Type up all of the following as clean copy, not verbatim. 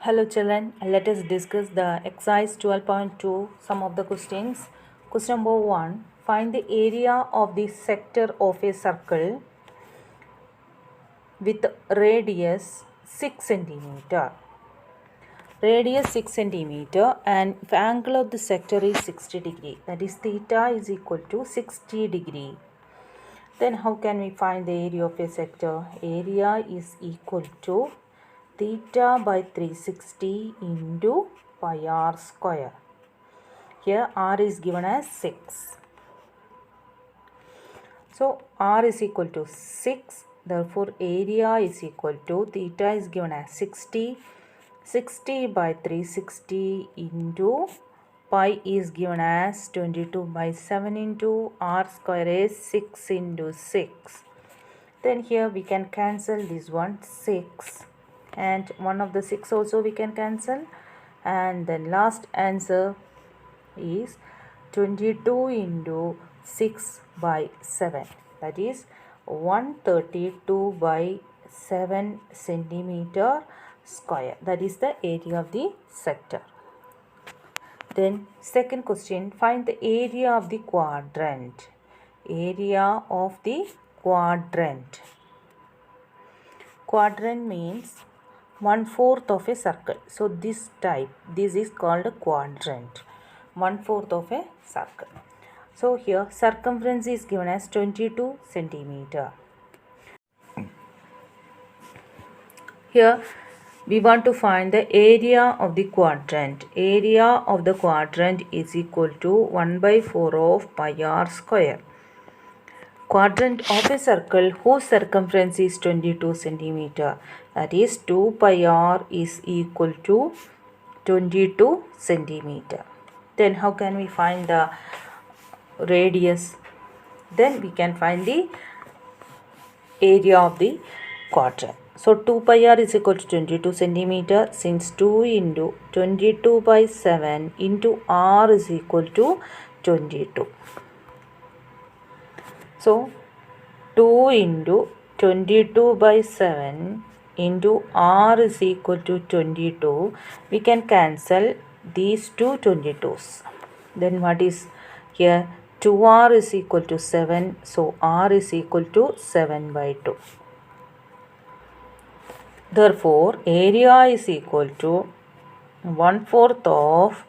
Hello children, let us discuss the exercise 12.2 some of the questions. Question number 1. Find the area of the sector of a circle with radius 6 centimeter. Radius 6 centimeter and if angle of the sector is 60 degree, that is theta is equal to 60 degree. Then how can we find the area of a sector? Area is equal to theta by 360 into pi r square. Here r is given as 6. So r is equal to 6. Therefore area is equal to theta is given as 60. 60 by 360 into pi is given as 22 by 7 into r square is 6 into 6. Then here we can cancel this one 6 and one of the 6 also we can cancel, and then last answer is 22 into 6 by 7, that is 132 by 7 centimeter square. That is the area of the sector. Then second question, find the area of the quadrant. Area of the quadrant. Quadrant means 1/4 of a circle. So this is called a quadrant. 1/4 of a circle. So here circumference is given as 22 centimeter. Here we want to find the area of the quadrant. Area of the quadrant is equal to 1/4 of pi r square. Quadrant of a circle whose circumference is 22 centimeter. That is 2 pi r is equal to 22 centimeter. Then how can we find the radius? Then we can find the area of the quadrant. So 2 pi r is equal to 22 centimeter. Since 2 into 22 by 7 into r is equal to 22. So 2 into 22 by 7 into r is equal to 22. We can cancel these two 22s. Then what is here? 2r is equal to 7. So r is equal to 7 by 2. Therefore area is equal to 1/4 of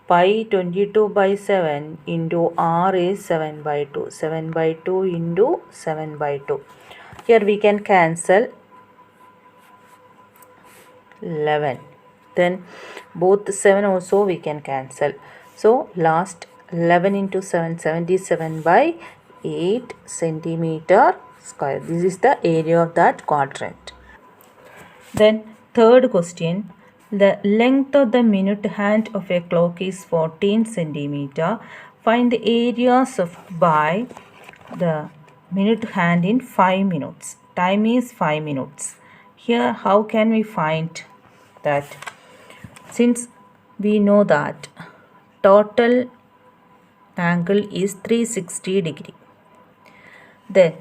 pi 22 by 7 into r is 7 by 2. 7 by 2 into 7 by 2. Here we can cancel 11. Then both 7 also we can cancel. So last 11 into 7, 77 by 8 centimeter square. This is the area of that quadrant. Then third question, the length of the minute hand of a clock is 14 centimeter. Find the areas of by the minute hand in 5 minutes. Time is 5 minutes. Here how can we find that? Since we know that total angle is 360 degree. Then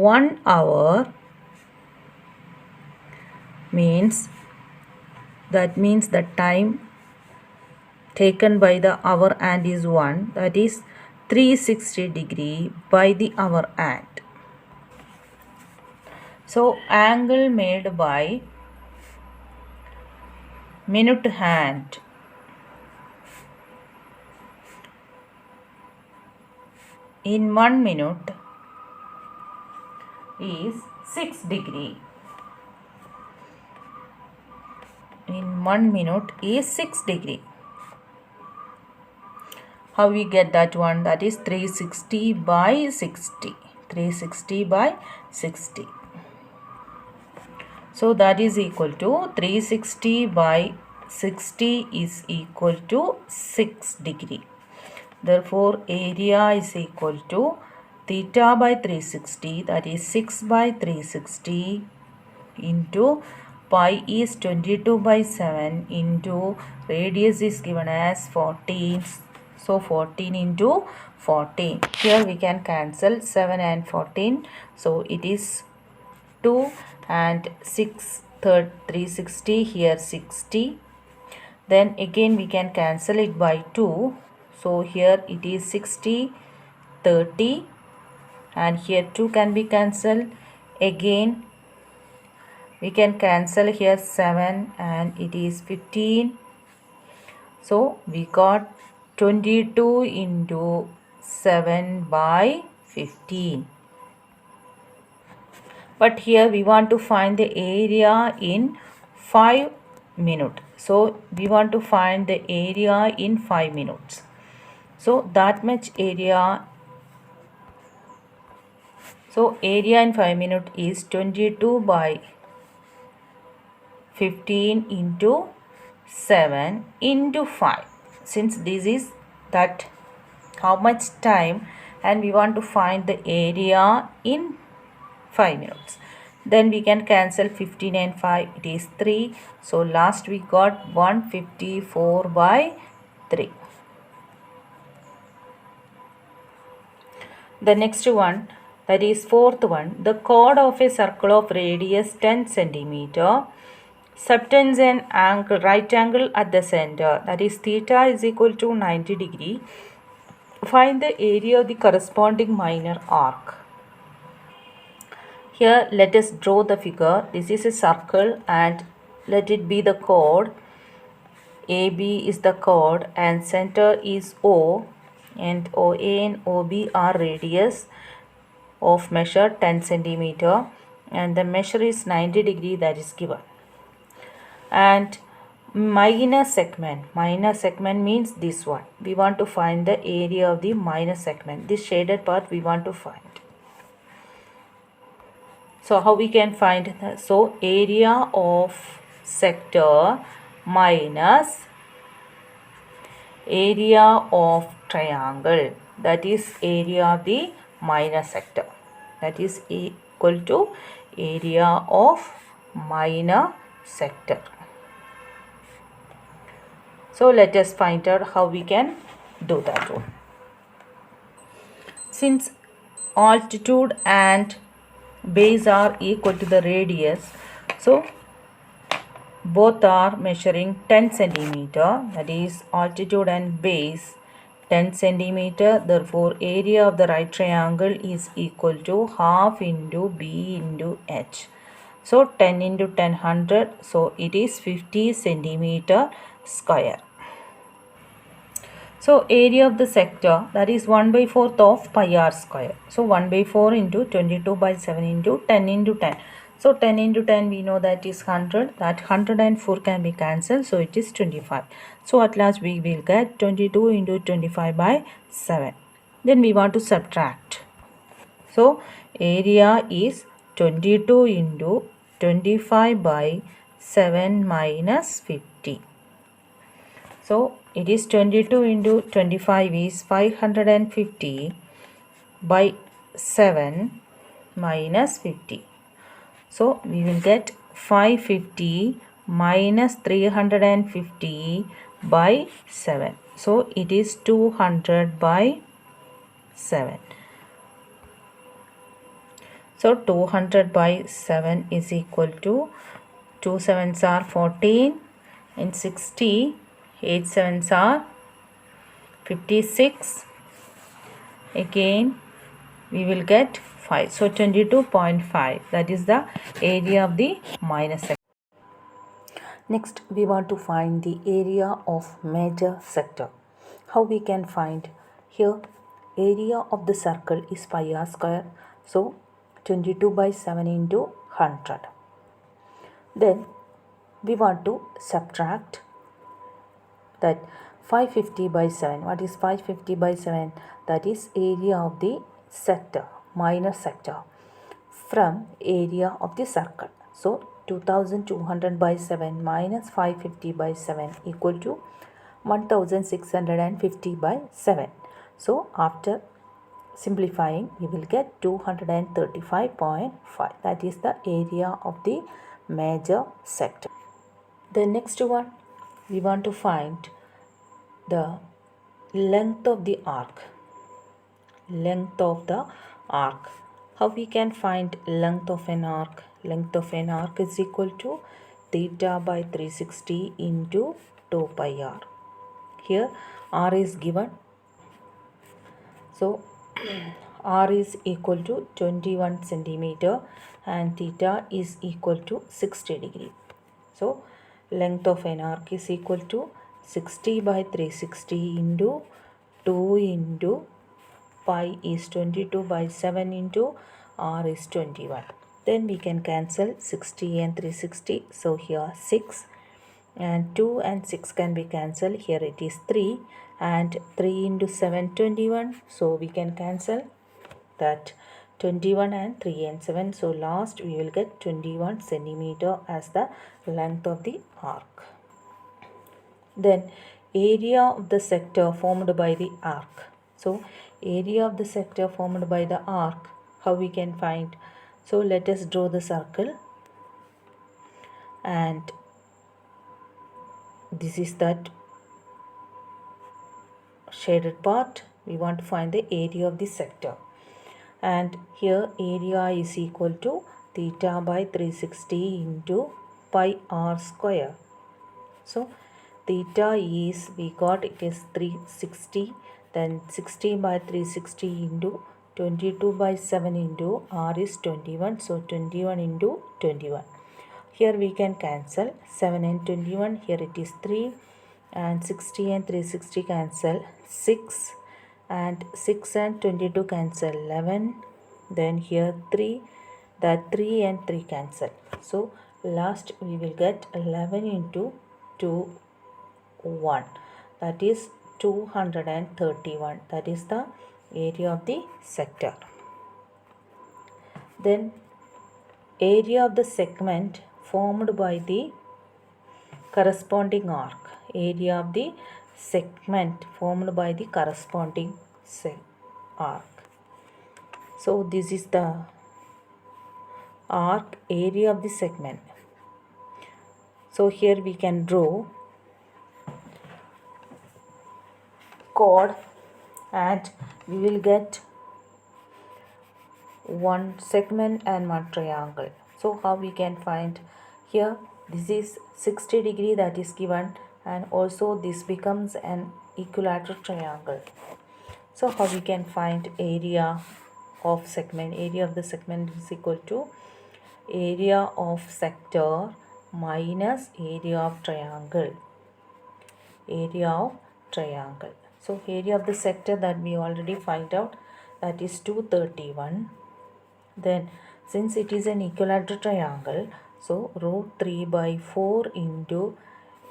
1 hour means the time taken by the hour hand is 1, that is 360 degree by the hour hand. So angle made by minute hand in 1 minute is 6 degree. In 1 minute is 6 degree. How we get that one? That is 360 by 60. 360 by 60. So that is equal to 360 by 60 is equal to 6 degree. Therefore area is equal to theta by 360, that is 6 by 360 into pi is 22 by 7 into radius is given as 14. So 14 into 14. Here we can cancel 7 and 14. So it is 2 and 6 360, here 60. Then again we can cancel it by 2. So here it is 60, 30, and here 2 can be cancelled. Again we can cancel here 7 and it is 15. So we got 22 into 7 by 15. But here we want to find the area in 5 minutes. So we want to find the area in 5 minutes. So that much area. So area in 5 minutes is 22 by 15 into 7 into 5. Since this is that how much time and we want to find the area in 5 minutes. Then we can cancel 15 and 5. It is 3. So last we got 154 by 3. The next one, that is fourth one. The chord of a circle of radius 10 centimeter subtends an angle, right angle at the center, that is theta is equal to 90 degree. Find the area of the corresponding minor arc. Here let us draw the figure. This is a circle and let it be the chord. AB is the chord and center is O, and OA and OB are radius of measure 10 centimeter and the measure is 90 degree, that is given. And minor segment means this one. We want to find the area of the minor segment. This shaded part we want to find. So how we can find that? So area of sector minus area of triangle, that is area of the minor sector, that is equal to area of minor sector. So let us find out how we can do that one. Since altitude and base are equal to the radius, so both are measuring 10 centimeter, that is altitude and base 10 centimeter. Therefore area of the right triangle is equal to half into B into H. So 10 into 10 100, so it is 50 centimeter square. So area of the sector, that is 1 by 4th of pi r square. So 1 by 4 into 22 by 7 into 10 into 10. So 10 into 10 we know that is 100. That 104 can be cancelled. So it is 25. So at last we will get 22 into 25 by 7. Then we want to subtract. So area is 22 into 25 by 7 minus 50. So it is 22 into 25 is 550 by 7 minus 50. So we will get 550 minus 350 by 7. So it is 200 by 7. So 200 by 7 is equal to 2 sevens are 14 and 60. 8 sevens are 56. Again we will get 5. So 22.5, that is the area of the minor sector. Next we want to find the area of major sector. How we can find? Here area of the circle is pi r square. So 22 by 7 into 100. Then we want to subtract that 550 by 7. What is 550 by 7? That is area of the sector, minor sector, from area of the circle. So 2200 by 7 minus 550 by 7 equal to 1650 by 7. So after simplifying we will get 235.5. That is the area of the major sector. The next one, we want to find the length of the arc. Length of the arc. How we can find length of an arc? length of an arc is equal to theta by 360 into 2 pi r. Here r is given. So r is equal to 21 centimeter and theta is equal to 60 degree. So length of an arc is equal to 60 by 360 into 2 into pi is 22 by 7 into r is 21. Then we can cancel 60 and 360. So here 6 and 2 and 6 can be cancelled. Here it is 3 and 3 into 7 21. So we can cancel that 21 and 3 and 7. So last we will get 21 centimeter as the length of the arc. Then area of the sector formed by the arc. So area of the sector formed by the arc, how we can find? So let us draw the circle, and this is that shaded part. We want to find the area of the sector, and here area is equal to theta by 360 into pi r square. So theta is, we got it is 360, then 60 by 360 into 22 by 7 into r is 21. So 21 into 21. Here we can cancel 7 and 21. Here it is 3 and 60 and 360 cancel 6 and 6 and 22 cancel 11. Then here 3, that 3 and 3 cancel. So last we will get 11 into 2 1, that is 231. That is the area of the sector. Then area of the segment formed by the corresponding arc. Area of the segment formed by the corresponding arc. So this is the arc area of the segment. So here we can draw chord and we will get one segment and one triangle. So how we can find? Here this is 60 degree that is given, and also this becomes an equilateral triangle. So how we can find area of segment? Area of the segment is equal to area of sector minus area of triangle. Area of triangle. So area of the sector that we already find out, that is 231. Then since it is an equilateral triangle, so root 3 by 4 into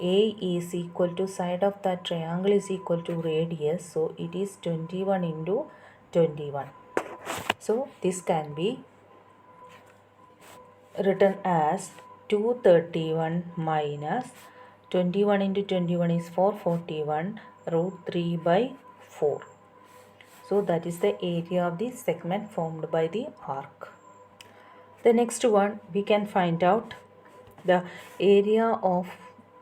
a is equal to side of that triangle is equal to radius. So it is 21 into 21. So this can be written as 231 minus 21 into 21 is 441 root 3 by 4. So that is the area of the segment formed by the arc. The next one, we can find out the area of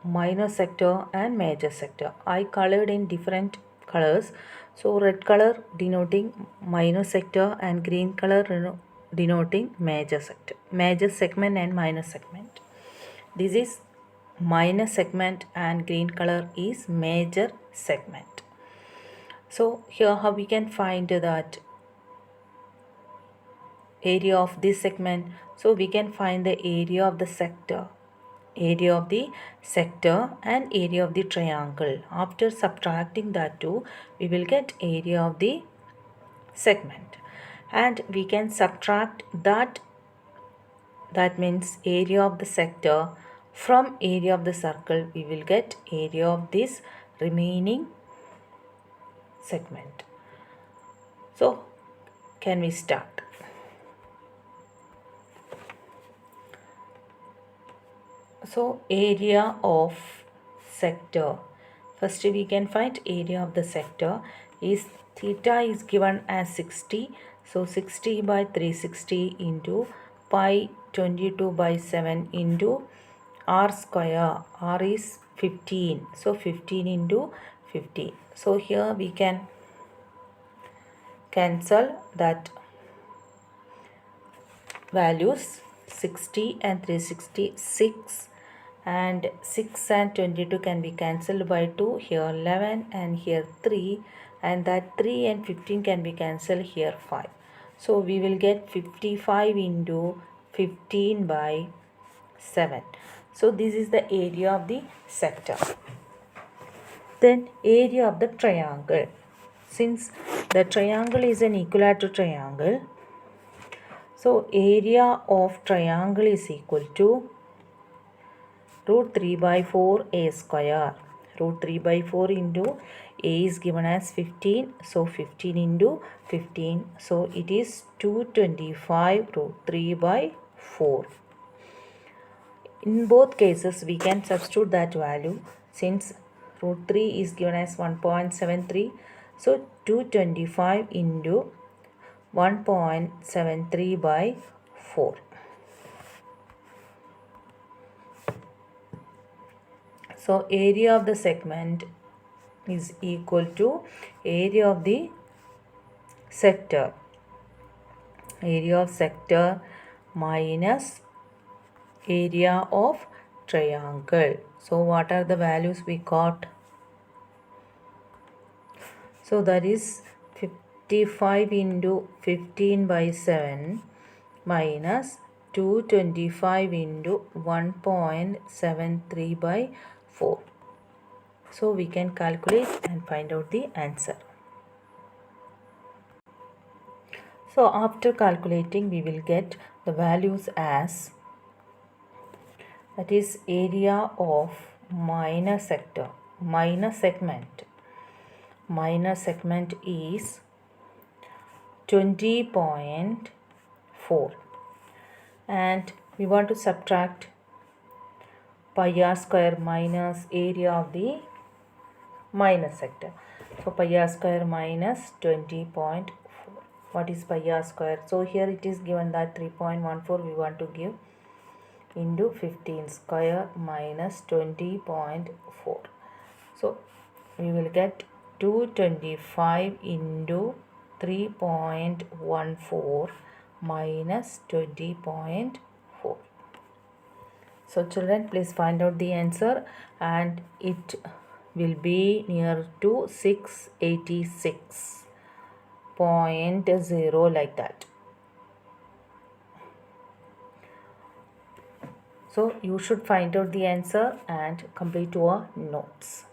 minor sector and major sector. I colored in different colors. So red color denoting minor sector and green color denoting major sector, major segment and minor segment. This is minor segment and green color is major segment. So here how we can find that area of this segment? So we can find the area of the sector, area of the sector and area of the triangle. After subtracting that two, we will get area of the segment, and we can subtract that means area of the sector from area of the circle. We will get area of this remaining segment. So can we start? So area of sector, first we can find area of the sector is theta is given as 60. So 60 by 360 into pi 22 by 7 into r square. R is 15. So 15 into 50. So here we can cancel that values. 60 and 366, and 6 and 22 can be cancelled by 2, here 11 and here 3, and that 3 and 15 can be cancelled, here 5. So we will get 55 into 15 by 7. So this is the area of the sector. Then area of the triangle. Since the triangle is an equilateral triangle, so area of triangle is equal to root 3 by 4 a square. Root 3 by 4 into a is given as 15. So 15 into 15. So it is 225 root 3 by 4. In both cases we can substitute that value, since root 3 is given as 1.73. So 225 into 1.73 by 4. So area of the segment is equal to area of the sector. Area of sector minus area of triangle. So what are the values we got? So that is 55 into 15 by 7 minus 225 into 1.73 by 4. So we can calculate and find out the answer. So after calculating we will get the values as, that is area of minor sector, minor segment. Minor segment is 20.4, and we want to subtract pi r square minus area of the minor sector. So pi r square minus 20.4. What is pi r square? So here it is given that 3.14 we want to give into 15 square minus 20.4. So we will get 225 into 3.14 minus 20.4. So children, please find out the answer, and it will be near to 686.0, like that. So you should find out the answer and complete your notes.